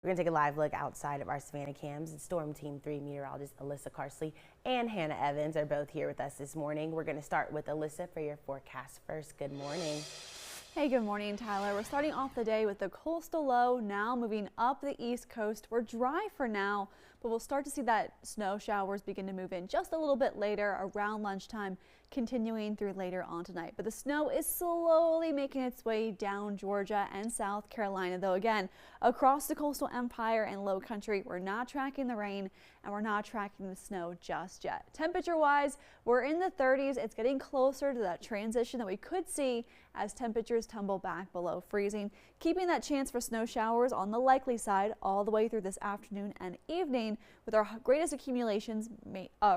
We're going to take a live look outside of our Savannah cams. Storm Team 3 meteorologist Alyssa Carsley and Hannah Evans are both here with us this morning. We're going to start with Alyssa for your forecast first. Good morning. Hey, good morning, Tyler. We're starting off the day with the coastal low now moving up the east coast. We're dry for now, but we'll start to see that snow showers begin to move in just a little bit later around lunchtime, continuing through later on tonight. But the snow is slowly making its way down Georgia and South Carolina, though again, across the coastal empire and low country, we're not tracking the rain and we're not tracking the snow just yet. Temperature wise, we're in the 30s. It's getting closer to that transition that we could see as temperatures tumble back below freezing, keeping that chance for snow showers on the likely side all the way through this afternoon and evening, with our greatest accumulations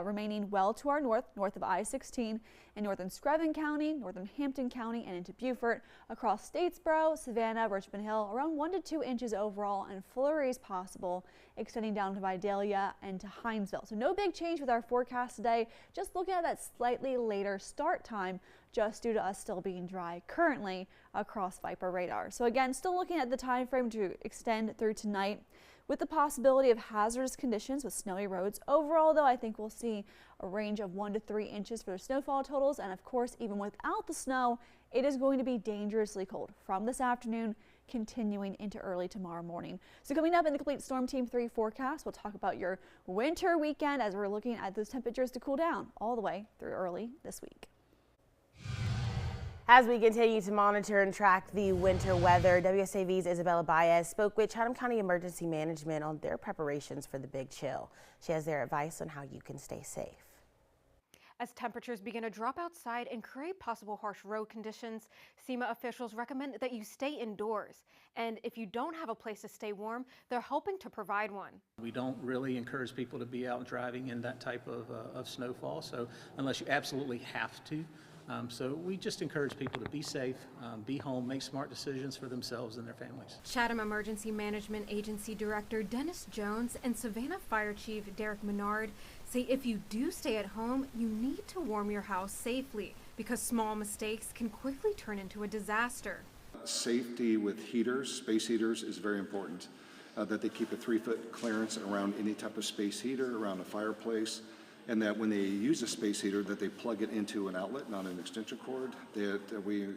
remaining well to our north of I-16 in northern Screven County, northern Hampton County, and into Beaufort, across Statesboro, Savannah, Richmond Hill, around 1 to 2 inches overall, and flurries possible extending down to Vidalia and to Hinesville. So no big change with our forecast today, just looking at that slightly later start time just due to us still being dry currently across Viper radar. So again, still looking at the time frame to extend through tonight, with the possibility of hazardous conditions with snowy roads. Overall, though, I think we'll see a range of 1 to 3 inches for the snowfall totals. And of course, even without the snow, it is going to be dangerously cold from this afternoon continuing into early tomorrow morning. So coming up in the complete Storm Team 3 forecast, we'll talk about your winter weekend as we're looking at those temperatures to cool down all the way through early this week. As we continue to monitor and track the winter weather, WSAV's Isabella Baez spoke with Chatham County Emergency Management on their preparations for the big chill. She has their advice on how you can stay safe. As temperatures begin to drop outside and create possible harsh road conditions, SEMA officials recommend that you stay indoors. And if you don't have a place to stay warm, they're hoping to provide one. We don't really encourage people to be out driving in that type of snowfall, so unless you absolutely have to. So we just encourage people to be safe, be home, make smart decisions for themselves and their families. Chatham Emergency Management Agency Director Dennis Jones and Savannah Fire Chief Derek Menard say if you do stay at home, you need to warm your house safely because small mistakes can quickly turn into a disaster. Safety with heaters, space heaters, is very important. That they keep a 3-foot clearance around any type of space heater, around a fireplace, and that when they use a space heater that they plug it into an outlet, not an extension cord. That we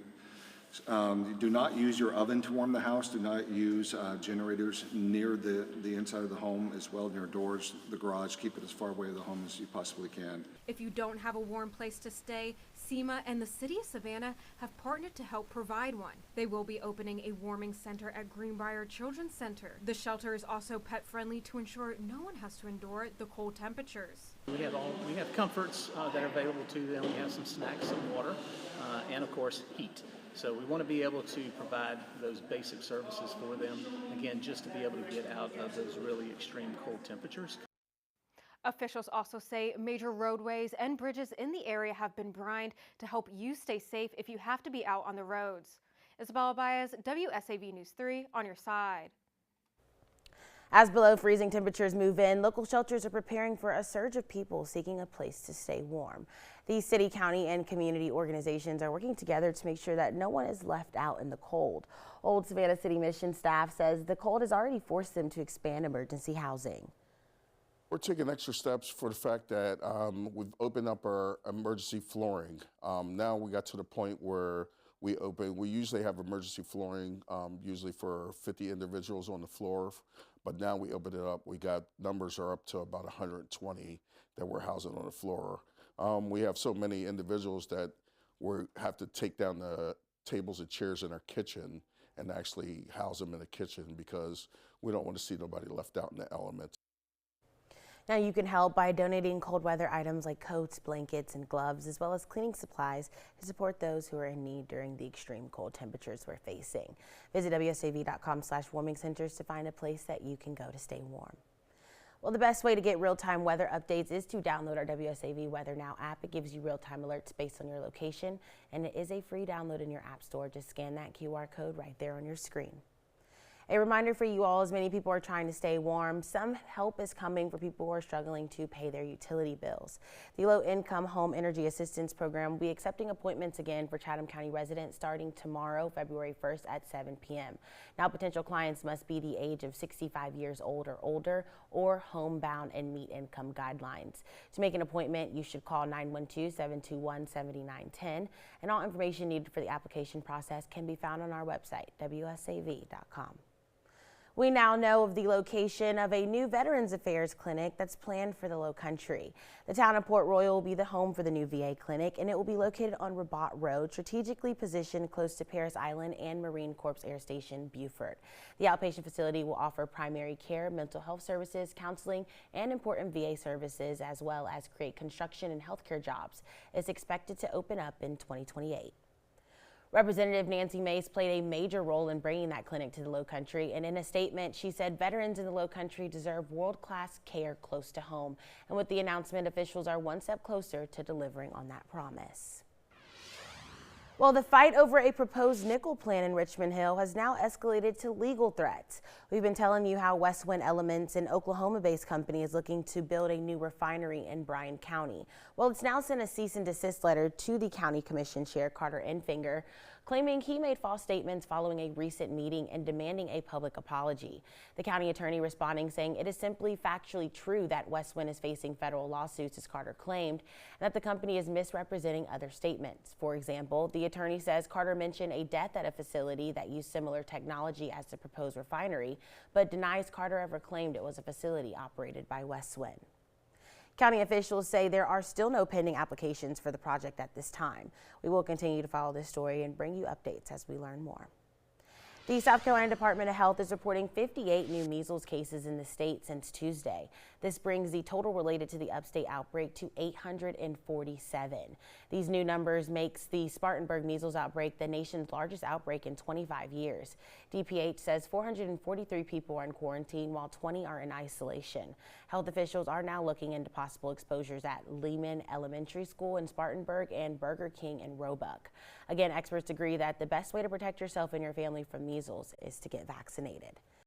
do not use your oven to warm the house. Do not use generators near the inside of the home, as well near doors, the garage. Keep it as far away from the home as you possibly can. If you don't have a warm place to stay, SEMA and the City of Savannah have partnered to help provide one. They will be opening a warming center at Greenbrier Children's Center. The shelter is also pet friendly to ensure no one has to endure the cold temperatures. We have comforts that are available to them. We have some snacks, some water, and of course heat. So we want to be able to provide those basic services for them, again, just to be able to get out of those really extreme cold temperatures. Officials also say major roadways and bridges in the area have been brined to help you stay safe if you have to be out on the roads. Isabella Baez, WSAV News 3, on your side. As below freezing temperatures move in, local shelters are preparing for a surge of people seeking a place to stay warm. These city, county, and community organizations are working together to make sure that no one is left out in the cold. Old Savannah City Mission staff says the cold has already forced them to expand emergency housing. We're taking extra steps for the fact that we've opened up our emergency flooring. Now we got to the point where we usually have emergency flooring, usually for 50 individuals on the floor, but now we open it up. We got numbers are up to about 120 that we're housing on the floor. We have so many individuals that we have to take down the tables and chairs in our kitchen and actually house them in the kitchen because we don't want to see nobody left out in the elements. Now you can help by donating cold weather items like coats, blankets, and gloves, as well as cleaning supplies to support those who are in need during the extreme cold temperatures we're facing. Visit WSAV.com/warming centers to find a place that you can go to stay warm. Well, the best way to get real-time weather updates is to download our WSAV Weather Now app. It gives you real-time alerts based on your location, and it is a free download in your app store. Just scan that QR code right there on your screen. A reminder for you all, as many people are trying to stay warm, some help is coming for people who are struggling to pay their utility bills. The Low-Income Home Energy Assistance Program will be accepting appointments again for Chatham County residents starting tomorrow, February 1st at 7 p.m. Now, potential clients must be the age of 65 years old or older or homebound and meet income guidelines. To make an appointment, you should call 912-721-7910, and all information needed for the application process can be found on our website, WSAV.com. We now know of the location of a new Veterans Affairs clinic that's planned for the Low Country. The town of Port Royal will be the home for the new VA clinic, and it will be located on Rabat Road, strategically positioned close to Paris Island and Marine Corps Air Station, Beaufort. The outpatient facility will offer primary care, mental health services, counseling, and important VA services, as well as create construction and healthcare jobs. It's expected to open up in 2028. Representative Nancy Mace played a major role in bringing that clinic to the Low Country, and in a statement, she said veterans in the Low Country deserve world-class care close to home. And with the announcement, officials are one step closer to delivering on that promise. Well, the fight over a proposed nickel plant in Richmond Hill has now escalated to legal threats. We've been telling you how Westwind Elements, an Oklahoma-based company, is looking to build a new refinery in Bryan County. Well, it's now sent a cease and desist letter to the County Commission Chair Carter Enfinger, claiming he made false statements following a recent meeting and demanding a public apology. The county attorney responding, saying it is simply factually true that Westwind is facing federal lawsuits, as Carter claimed, and that the company is misrepresenting other statements. For example, the attorney says Carter mentioned a death at a facility that used similar technology as the proposed refinery, but denies Carter ever claimed it was a facility operated by Westwind. County officials say there are still no pending applications for the project at this time. We will continue to follow this story and bring you updates as we learn more. The South Carolina Department of Health is reporting 58 new measles cases in the state since Tuesday. This brings the total related to the upstate outbreak to 847. These new numbers makes the Spartanburg measles outbreak the nation's largest outbreak in 25 years. DPH says 443 people are in quarantine while 20 are in isolation. Health officials are now looking into possible exposures at Lehman Elementary School in Spartanburg and Burger King in Roebuck. Again, experts agree that the best way to protect yourself and your family from measles is to get vaccinated.